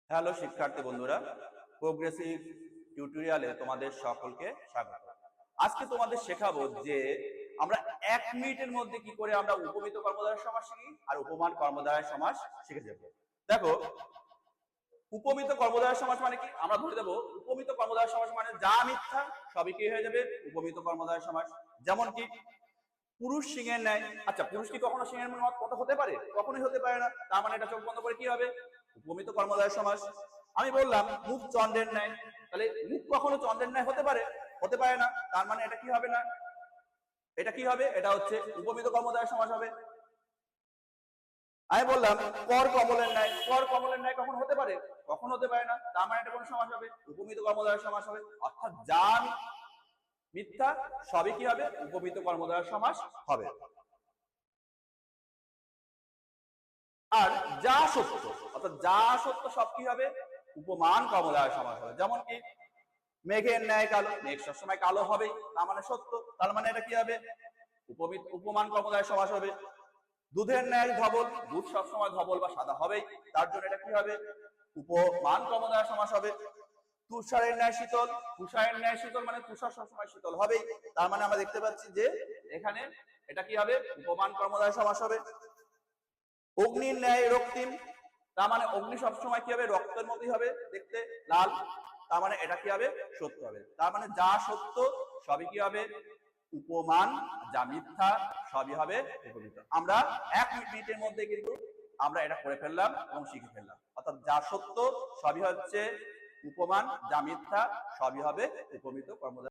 Hello শিক্ষার্থী বন্ধুরা, progressive টিউটোরিয়ালে তোমাদের সকলকে স্বাগত। আজকে তোমাদের শেখাবো যে আমরা 1 মিনিটের মধ্যে কি করে আমরা উপমিত কর্মধারয় সমাস শিখি আর উপমান কর্মধারয় সমাস শিখে যাব। দেখো, উপমিত কর্মধারয় সমাস মানে কি? আমরা ধরে দেব উপমিত কর্মধারয় সমাস মানে যা মিথ্যা সবই কি হয়ে যাবে উপমিত কর্মধারয় সমাস। যেমন কি পুরুষ সিংহের ন্যায়। আচ্ছা, পুরুষ কি কখনো সিংহের মতো হতে পারে? কখনোই হতে পারে না। তার মানে এটা চোখ বন্ধ করে কি হবে? উপমিত কর্মধারয় সমাস। আমি বললাম মুখ চন্দ্রের ন্যায়, তাহলে মুখ কখনো চন্দ্রের ন্যায় হতে পারে? হতে পারে না। তার মানে এটা কি হবে না? এটা কি হবে? এটা হচ্ছে উপমিত কর্মধারয় সমাস হবে। আমি বললাম কর কমলের ন্যায়। কর কমলের ন্যায় কখন হতে পারে? কখন হতে পারে না। তার মানে এটা কোন সমাস হবে? উপমিত কর্মধারয় সমাস হবে। অর্থাৎ যা মিথ্যা সবই কি হবে? উপমিত কর্মধারয় সমাস হবে। আর যা সত্য, অর্থাৎ যা সত্য সব কি হবে? উপমান কর্মধারয় সমাস হবে। যেমন কি মেঘের ন্যায় কালো, মেঘ সবসময় কালো হবেই, তার মানে সত্য। তার মানে এটা কি হবে? উপমান কর্মধারয় সমাস হবে। দুধের ন্যায় ধবল, দুধ সবসময় ধবল বা সাদা হবেই, তার জন্য এটা কি হবে? উপমান কর্মধারয় সমাস হবে। তুষারের ন্যায় শীতল, তুষারের ন্যায় শীতল মানে তুষার সবসময় শীতল হবেই, তার মানে আমরা দেখতে পাচ্ছি যে এখানে এটা কি হবে? উপমান কর্মধারয় সমাস হবে। অগ্নির ন্যায় রক্তিম, তার মানে অগ্নি সবসময় কি হবে? রক্তের মতোই হবে দেখতে, লাল, তার মানে এটা কি হবে? সত্য হবে। তার মানে যা সত্য সবই কি হবে? উপমান, যা মিথ্যা সবই হবে উপমিত। আমরা 1 মিনিটের মধ্যে কিন্তু আমরা এটা করে ফেললাম এবং শিখে ফেললাম। অর্থাৎ যা সত্য সবই হচ্ছে উপমান, যা মিথ্যা সবই হবে উপমিত কর্মধারয়।